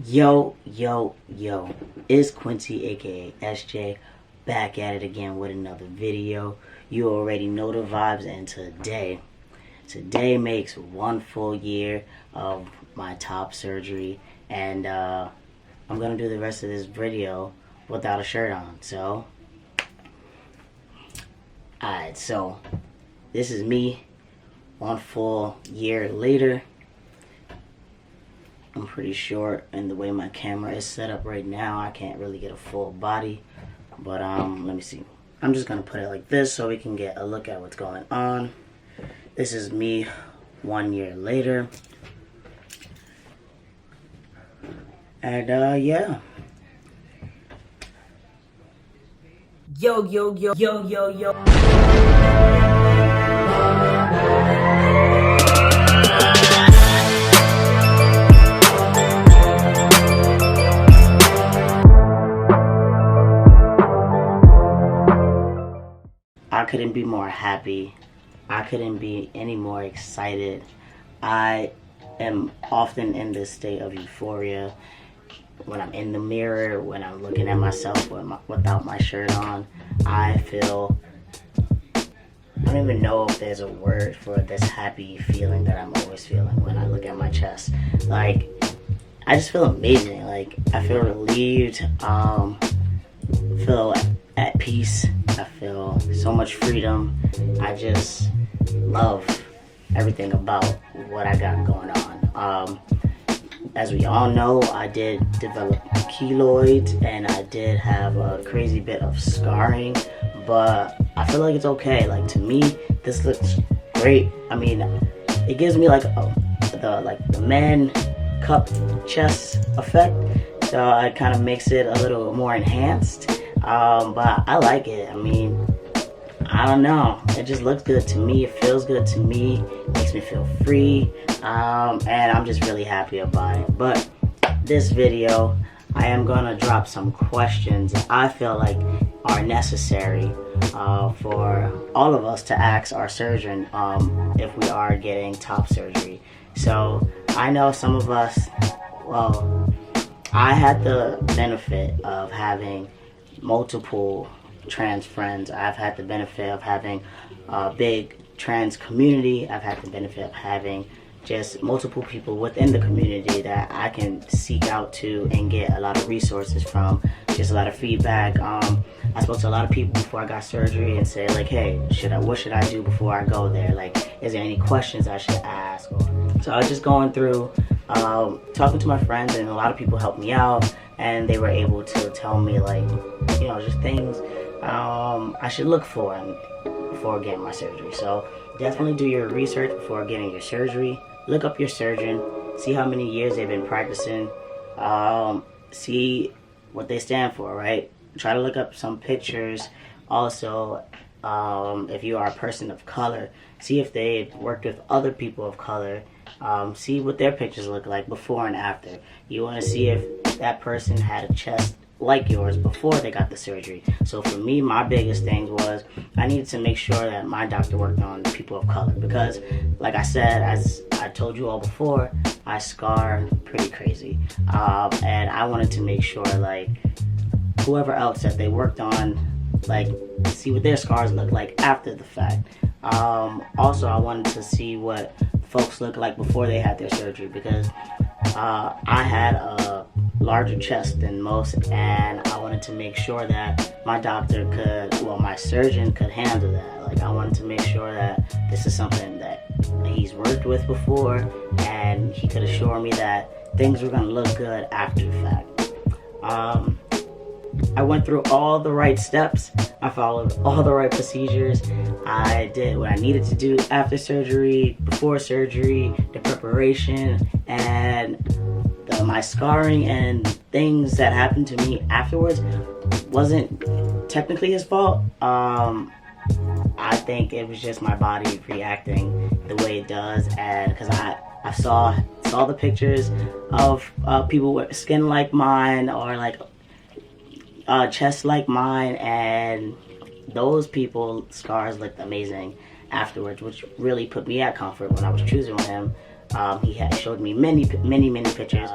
Yo, it's Quincy aka SJ back at it again with another video. You already know the vibes, and today makes 1 full year of my top surgery, and I'm gonna do the rest of this video without a shirt on. So alright, so this is me 1 full year later. I'm pretty short, and the way my camera is set up right now, I can't really get a full body. But let me see. I'm just gonna put it like this so we can get a look at what's going on. This is me 1 year later. And yeah. Yo. I couldn't be more happy. I couldn't be any more excited. I am often in this state of euphoria when I'm in the mirror, when I'm looking at myself without my shirt on. I feel, I don't even know if there's a word for this happy feeling that I'm always feeling when I look at my chest. Like, I just feel amazing. Like, I feel relieved, feel at peace. I feel so much freedom. I just love everything about what I got going on. As we all know, I did develop keloids, and I did have a crazy bit of scarring, but I feel like it's okay. Like, to me, this looks great. I mean, it gives me like the man cup chest effect, so it kind of makes it a little more enhanced. But I like it. I mean, I don't know. It just looks good to me. It feels good to me. It makes me feel free. And I'm just really happy about it. But this video, I am gonna drop some questions that I feel like are necessary for all of us to ask our surgeon if we are getting top surgery. So I know some of us, well, I had the benefit of having multiple trans friends. I've had the benefit of having a big trans community. I've had the benefit of having just multiple people within the community that I can seek out to and get a lot of resources from, just a lot of feedback. I spoke to a lot of people before I got surgery and say, like, hey, what should I do before I go there? Like, is there any questions I should ask? So I was just going through, talking to my friends, and a lot of people helped me out, and they were able to tell me, like, you know, just things I should look for before getting my surgery. So definitely do your research before getting your surgery. Look up your surgeon, see how many years they've been practicing, see what they stand for, right? Try to look up some pictures. Also, if you are a person of color, see if they've worked with other people of color. See what their pictures look like before and after. You want to see if that person had a chest like yours before they got the surgery. So for me, my biggest thing was I needed to make sure that my doctor worked on people of color, because like I said, as I told you all before, I scar pretty crazy, and I wanted to make sure, like, whoever else that they worked on, like, see what their scars look like after the fact. Also, I wanted to see what folks look like before they had their surgery, because I had a larger chest than most, and I wanted to make sure that my doctor my surgeon could handle that. Like, I wanted to make sure that this is something that he's worked with before, and he could assure me that things were gonna look good after the fact. I went through all the right steps. I followed all the right procedures. I did what I needed to do after surgery, before surgery, the preparation, and my scarring and things that happened to me afterwards wasn't technically his fault. I think it was just my body reacting the way it does, and because I saw the pictures of people with skin like mine, or like chest like mine, and those people scars looked amazing afterwards, which really put me at comfort when I was choosing him. He had showed me many pictures.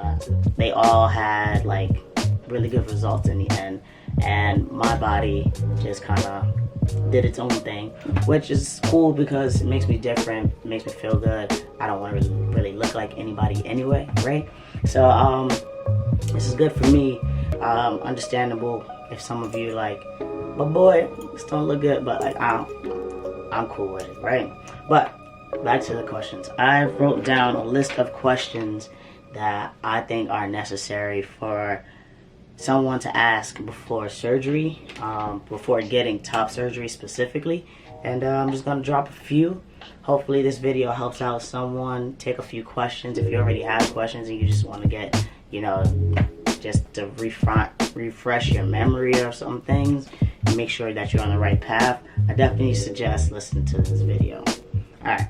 They all had like really good results in the end, and my body just kind of did its own thing, which is cool because it makes me different, it makes me feel good. I don't want to really look like anybody anyway, right? So this is good for me. Understandable if some of you like, but boy, this don't look good, but like I'm cool with it, right? But back to the questions. I wrote down a list of questions that I think are necessary for someone to ask before surgery, before getting top surgery specifically. And I'm just gonna drop a few. Hopefully this video helps out someone. Take a few questions if you already have questions and you just want to get, you know, just to refresh your memory of some things and make sure that you're on the right path. I definitely suggest listening to this video. Alright.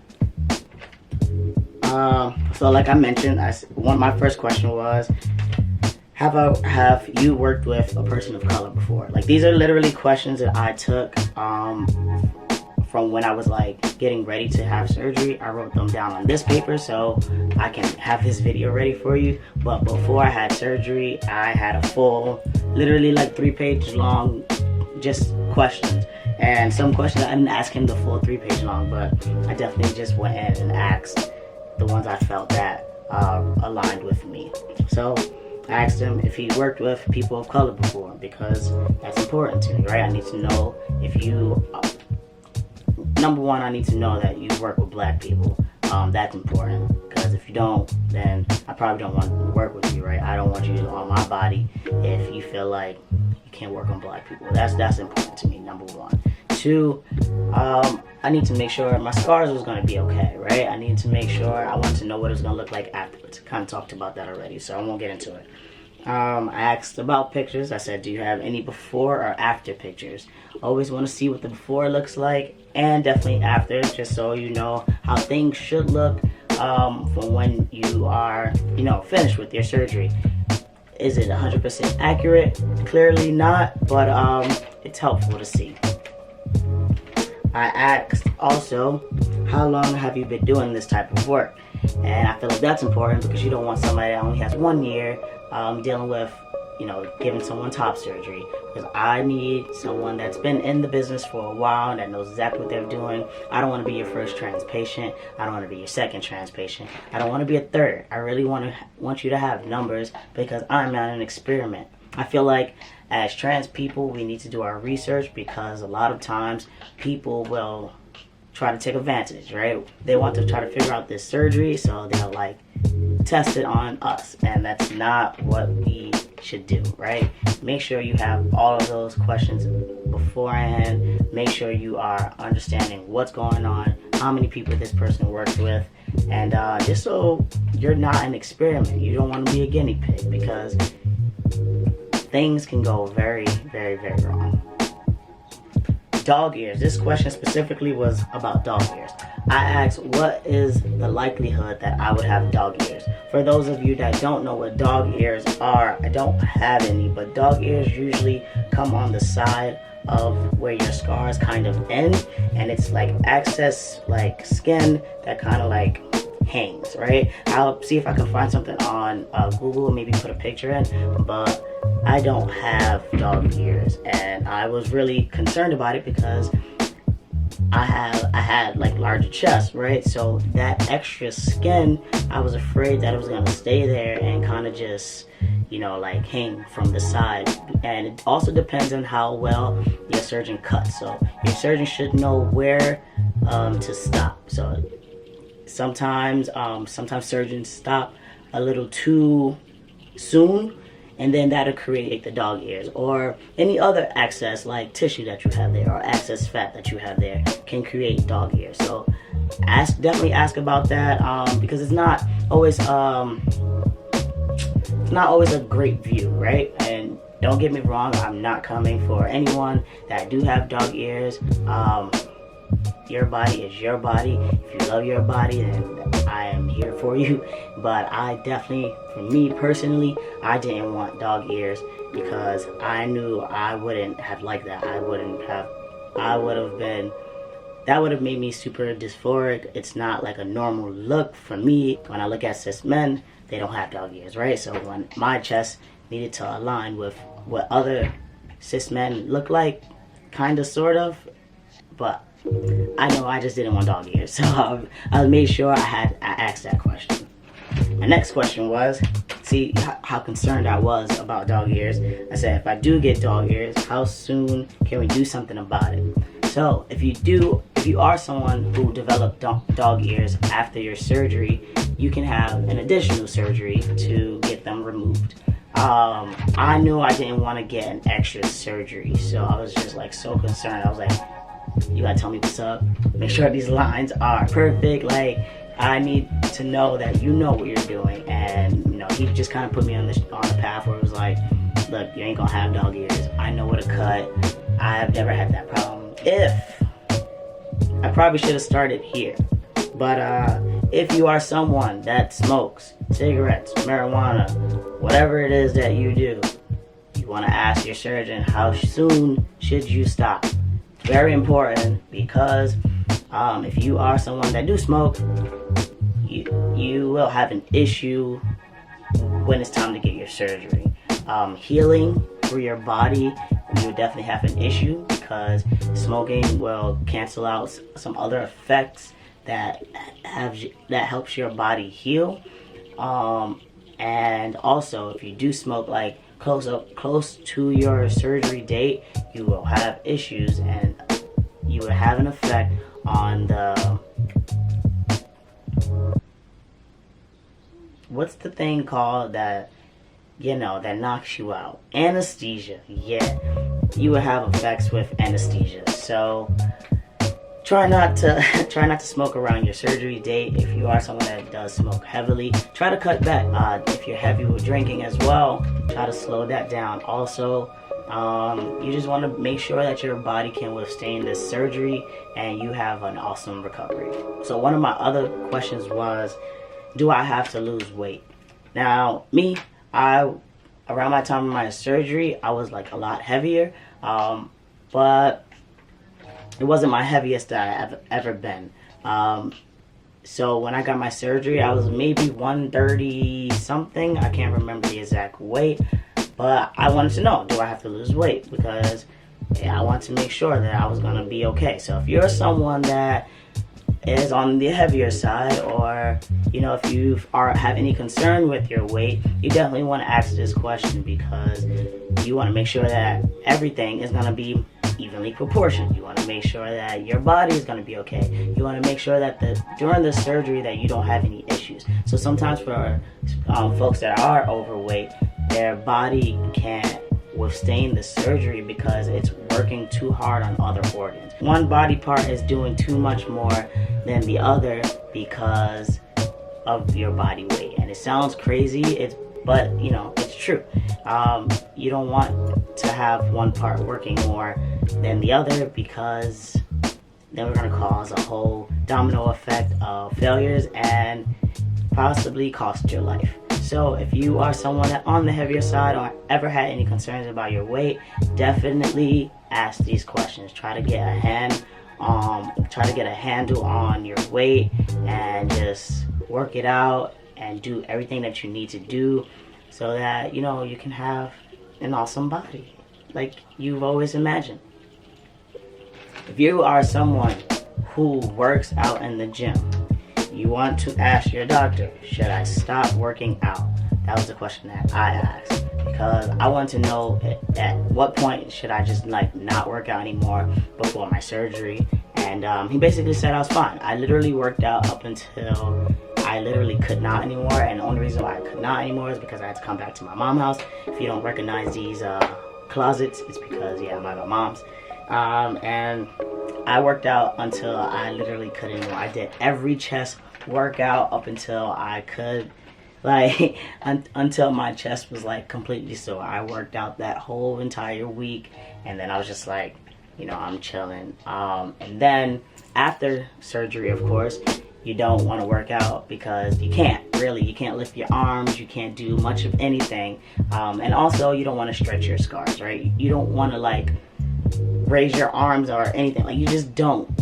So like I mentioned, my first question was, have you worked with a person of color before? Like, these are literally questions that I took from when I was like getting ready to have surgery. I wrote them down on this paper so I can have this video ready for you. But before I had surgery, I had a full, literally like 3-page long, just questions. And some questions I didn't ask him the full 3-page long, but I definitely just went in and asked the ones I felt that aligned with me. So I asked him if he worked with people of color before, because that's important to me, right? I need to know if you, number one, I need to know that you work with black people. That's important, because if you don't, then I probably don't want to work with you, right? I don't want you on my body if you feel like you can't work on black people. That's important to me, number one. Two, I need to make sure my scars was going to be okay, right? I need to make sure, I want to know what it was going to look like afterwards. I kind of talked about that already, so I won't get into it. I asked about pictures. I said, do you have any before or after pictures? Always want to see what the before looks like, and definitely after, just so you know how things should look from when you are, you know, finished with your surgery. Is it 100% accurate? Clearly not, but it's helpful to see. I asked also, how long have you been doing this type of work? And I feel like that's important, because you don't want somebody that only has 1 year dealing with, you know, giving someone top surgery. Because I need someone that's been in the business for a while, that knows exactly what they're doing. I don't want to be your first trans patient. I don't want to be your second trans patient. I don't want to be a third. I really want you to have numbers, because I'm not an experiment. I feel like as trans people, we need to do our research, because a lot of times people will try to take advantage, right? They want to try to figure out this surgery, so they'll like test it on us, and that's not what we should do, right? Make sure you have all of those questions beforehand. Make sure you are understanding what's going on, how many people this person works with, and just so you're not an experiment. You don't want to be a guinea pig, because things can go very, very, very wrong. Dog ears. This question specifically was about dog ears. I asked, what is the likelihood that I would have dog ears? For those of you that don't know what dog ears are, I don't have any, but dog ears usually come on the side of where your scars kind of end, and it's like excess like skin that kind of like hangs, right? I'll see if I can find something on Google, maybe put a picture in, but I don't have dog ears, and I was really concerned about it because I had like larger chest, right? So that extra skin, I was afraid that it was gonna stay there and kind of just, you know, like hang from the side. And it also depends on how well your surgeon cuts. So your surgeon should know where to stop. So sometimes surgeons stop a little too soon, and then that'll create the dog ears, or any other excess like tissue that you have there, or excess fat that you have there can create dog ears. So definitely ask about that, because it's not always a great view, right? And don't get me wrong, I'm not coming for anyone that do have dog ears. Your body is your body. If you love your body, then I am here for you. But I definitely, for me personally, I didn't want dog ears, because I knew I wouldn't have liked that. I would have been that would have made me super dysphoric. It's not like a normal look for me. When I look at cis men, they don't have dog ears, right? So when my chest needed to align with what other cis men look like, kind of, sort of, but I know I just didn't want dog ears. So I made sure I asked that question. My next question was, see how concerned I was about dog ears. I said, if I do get dog ears, how soon can we do something about it? So if you are someone who developed dog ears after your surgery, you can have an additional surgery to get them removed. I knew I didn't want to get an extra surgery, so I was just like so concerned. I was like, you gotta tell me what's up, make sure these lines are perfect, like I need to know that you know what you're doing. And you know, he just kind of put me on the path where it was like, look, you ain't gonna have dog ears. I know what to cut. I have never had that problem. If I probably should have started here, but if you are someone that smokes cigarettes, marijuana, whatever it is that you do, you want to ask your surgeon, how soon should you stop? Very important, because if you are someone that do smoke, you will have an issue when it's time to get your surgery. Healing through your body, you will definitely have an issue, because smoking will cancel out some other effects that helps your body heal. And also, if you do smoke like close to your surgery date, you will have issues, and you will have an effect on the, what's the thing called that, you know, that knocks you out? Anesthesia. Yeah, you will have effects with anesthesia. So try not to smoke around your surgery date. If you are someone that does smoke heavily, try to cut back. If you're heavy with drinking as well, try to slow that down. Also, you just want to make sure that your body can withstand this surgery and you have an awesome recovery. So one of my other questions was, do I have to lose weight? Now, me, around my time of my surgery, I was like a lot heavier, but it wasn't my heaviest that I've ever been. So when I got my surgery, I was maybe 130 something. I can't remember the exact weight, but I wanted to know, do I have to lose weight? Because I want to make sure that I was gonna be okay. So if you're someone that is on the heavier side, or you know, if you have any concern with your weight, you definitely want to ask this question, because you want to make sure that everything is going to be evenly proportioned. You want to make sure that your body is going to be okay. You want to make sure that during the surgery that you don't have any issues. So sometimes for folks that are overweight, their body can't withstand the surgery because it's working too hard on other organs. One body part is doing too much more than the other because of your body weight. And it sounds crazy, but you know, it's true. You don't want to have one part working more than the other, because then we're going to cause a whole domino effect of failures and possibly cost your life. So if you are someone that on the heavier side or ever had any concerns about your weight, definitely ask these questions. Try to get a handle on your weight and just work it out and do everything that you need to do so that, you know, you can have an awesome body like you've always imagined. If you are someone who works out in the gym, you want to ask your doctor, should I stop working out? That was the question that I asked, because I want to know at what point should I just like not work out anymore before my surgery. And he basically said I was fine. I literally worked out up until I literally could not anymore, and the only reason why I could not anymore is because I had to come back to my mom's house. If you don't recognize these closets, it's because, yeah, I'm at my mom's. And I worked out until I literally couldn't anymore. I did every chest workout up until I could, like, until my chest was like completely sore. I worked out that whole entire week, and then I was just like, you know, I'm chilling. And then after surgery, of course, you don't want to work out because you can't lift your arms, you can't do much of anything. And also, you don't want to stretch your scars, right? You don't want to like raise your arms or anything. Like, you just don't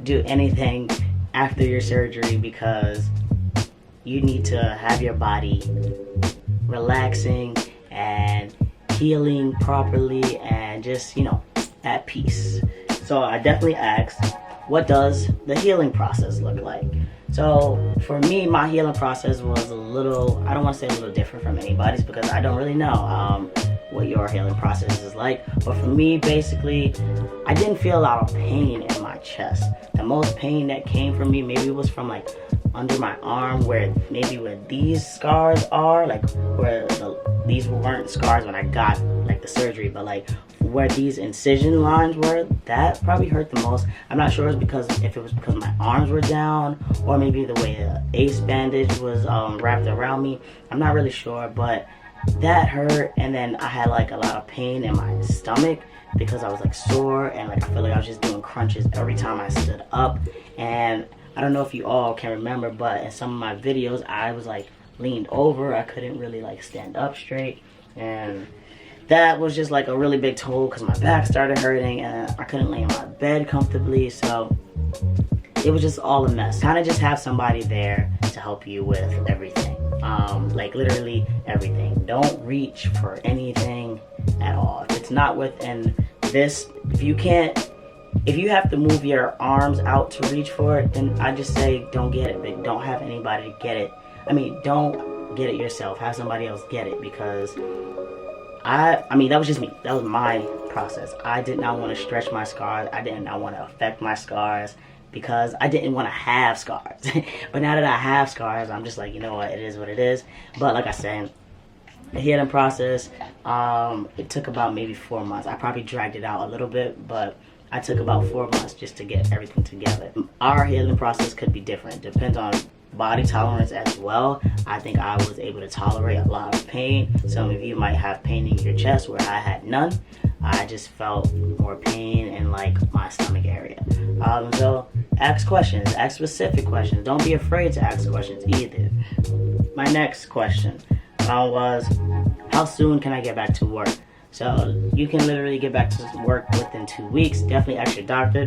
do anything after your surgery, because you need to have your body relaxing and healing properly and just, at peace. So I definitely asked, what does the healing process look like? So for me, my healing process was a little, I don't want to say a little different from anybody's, because I don't really know what your healing process is like. But for me, basically, I didn't feel a lot of pain in my chest. The most pain that came from me maybe was from like under my arm, where these scars are, like where these weren't scars when I got like the surgery, but like where these incision lines were, that probably hurt the most. I'm not sure if it was because my arms were down, or maybe the way the ACE bandage was wrapped around me. I'm not really sure, but that hurt. And then I had like a lot of pain in my stomach because I was like sore, and like I feel like I was just doing crunches every time I stood up. And I don't know if you all can remember, but in some of my videos I was like leaned over. I couldn't really like stand up straight, and that was just like a really big toll because my back started hurting and I couldn't lay in my bed comfortably. So it was just all a mess. Kind of just have somebody there to help you with everything, like literally everything. Don't reach for anything at all if it's not within this. If you have to move your arms out to reach for it, then I just say don't get it. But don't have anybody to get it. Don't get it yourself. Have somebody else get it, because that was just me. That was my process. I did not want to stretch my scars. I did not want to affect my scars, because I didn't want to have scars. But now that I have scars, I'm just like, you know what, it is what it is. But like I said, the healing process, it took about maybe 4 months. I probably dragged it out a little bit, but I took about 4 months just to get everything together. Our healing process could be different. Depends on body tolerance as well. I think I was able to tolerate a lot of pain. Some of you might have pain in your chest where I had none. I just felt more pain in like my stomach area. So ask questions, ask specific questions. Don't be afraid to ask questions either. My next question was, how soon can I get back to work? So you can literally get back to work within 2 weeks. Definitely ask your doctor.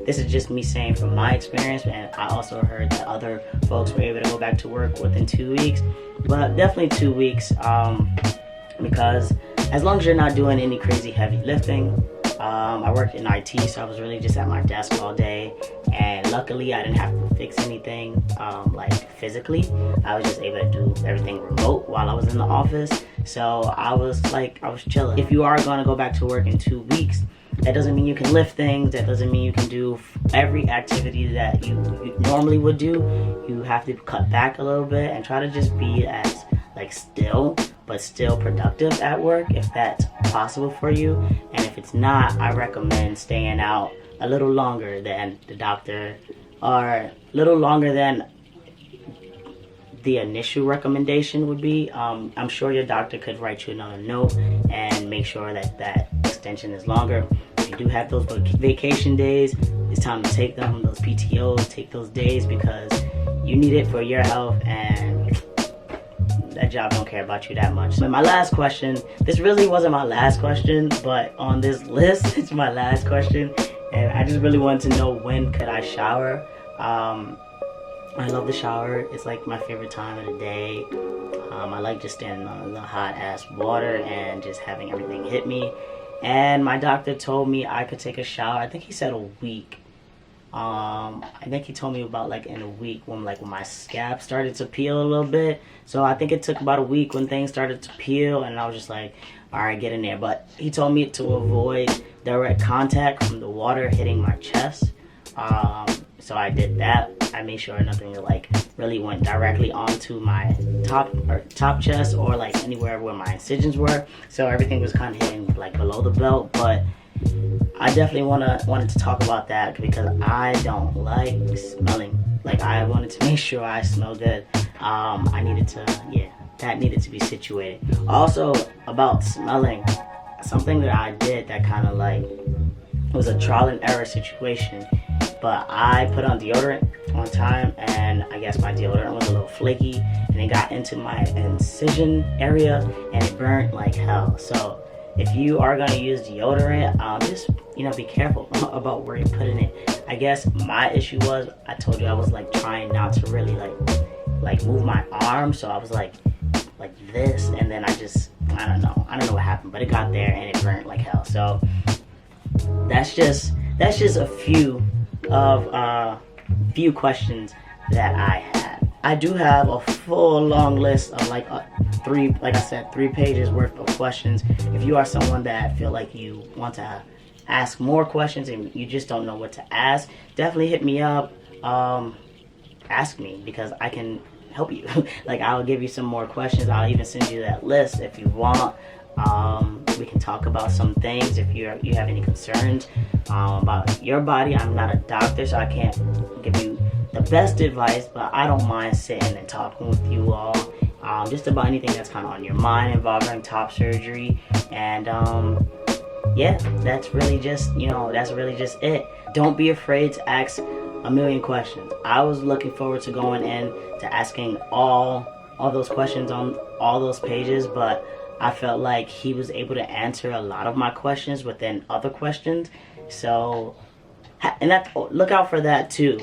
This is just me saying from my experience, and I also heard that other folks were able to go back to work within 2 weeks. But definitely 2 weeks, because as long as you're not doing any crazy heavy lifting. I worked in IT, so I was really just at my desk all day, and luckily I didn't have to fix anything like physically. I was just able to do everything remote while I was in the office. So I was chilling. If you are going to go back to work in 2 weeks, that doesn't mean you can lift things. That doesn't mean you can do every activity that you normally would do. You have to cut back a little bit and try to just be as still productive at work, if that's possible for you. And if it's not, I recommend staying out a little longer than the doctor, or a little longer than the initial recommendation would be. I'm sure your doctor could write you another note and make sure that extension is longer. If you do have those vacation days, it's time to take them. Those PTOs, take those days, because you need it for your health, and that job don't care about you that much. So my last question, this really wasn't my last question, but on this list, it's my last question. And I just really wanted to know, when could I shower? I love the shower. It's like my favorite time of the day. I like just standing on the hot ass water and just having everything hit me. And my doctor told me I could take a shower. I think he said a week. I think he told me about like in a week when my scalp started to peel a little bit. So I think it took about a week when things started to peel, and I was just like, all right, get in there. But he told me to avoid direct contact from the water hitting my chest. So I did that. I made sure nothing really went directly onto my top chest, or like anywhere where my incisions were. So everything was kind of hitting like below the belt. But I definitely wanted to talk about that, because I don't like smelling. Like, I wanted to make sure I smell good. That needed to be situated. Also, about smelling, something that I did that kind of was a trial and error situation. But I put on deodorant one time, and I guess my deodorant was a little flaky, and it got into my incision area, and it burnt like hell. So if you are going to use deodorant, just, you know, be careful about where you're putting it. I guess my issue was, I told you I was like trying not to really like move my arm, so I was like this, and then I don't know what happened, but it got there and it burnt like hell. So that's just a few questions that I had. I do have a full long list of like I said, 3 pages worth of questions. If you are someone that feel like you want to ask more questions and you just don't know what to ask, definitely hit me up. Ask me, because I can help you. Like, I'll give you some more questions. I'll even send you that list if you want. We can talk about some things if you have any concerns about your body. I'm not a doctor, so I can't give you the best advice, but I don't mind sitting and talking with you all just about anything that's kind of on your mind involving top surgery. And yeah, that's really just it. Don't be afraid to ask a million questions. I was looking forward to going in to asking all those questions on all those pages, but I felt like he was able to answer a lot of my questions within other questions. So, and look out for that too.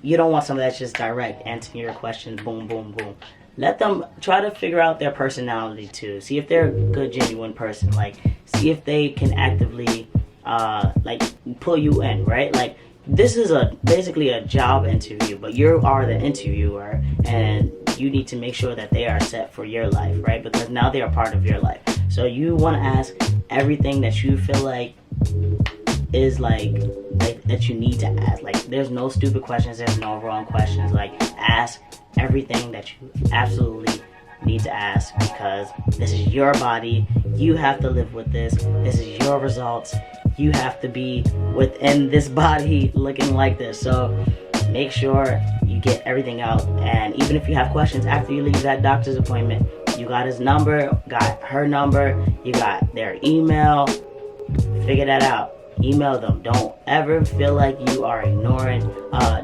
You don't want somebody that's just direct, answering your questions, boom, boom, boom. Let them try to figure out their personality too. See if they're a good, genuine person. Like, see if they can actively, like, pull you in, right? Like, this is basically a job interview, but you are the interviewer, and you need to make sure that they are set for your life, right? Because now they are part of your life. So you want to ask everything that you feel like is like that you need to ask. Like, there's no stupid questions, there's no wrong questions. Like, ask everything that you absolutely need to ask, because this is your body. You have to live with this. This is your results. You have to be within this body looking like this. So make sure you get everything out. And even if you have questions after you leave that doctor's appointment, you got his number, got her number, you got their email. Figure that out. Email them. Don't ever feel like you are ignoring.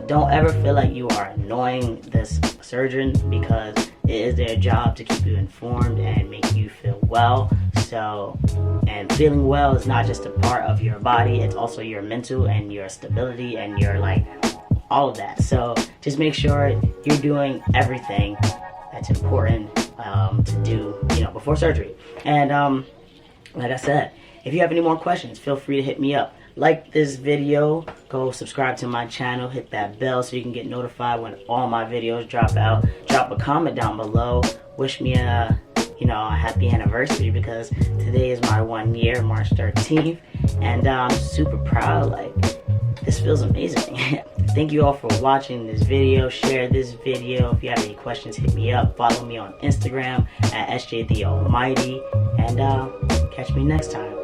Don't ever feel like you are annoying this surgeon, because it is their job to keep you informed and make you feel well. So, and feeling well is not just a part of your body, it's also your mental and your stability and your, like, all of that. So just make sure you're doing everything that's important to do, you know, before surgery. And like I said, if you have any more questions, feel free to hit me up. Like this video, go subscribe to my channel, hit that bell so you can get notified when all my videos drop out. Drop a comment down below. Wish me a happy anniversary, because today is my 1 year, March 13th, and I'm super proud. Like, this feels amazing. Thank you all for watching this video. Share this video. If you have any questions, hit me up. Follow me on Instagram at SJ the Almighty, and catch me next time.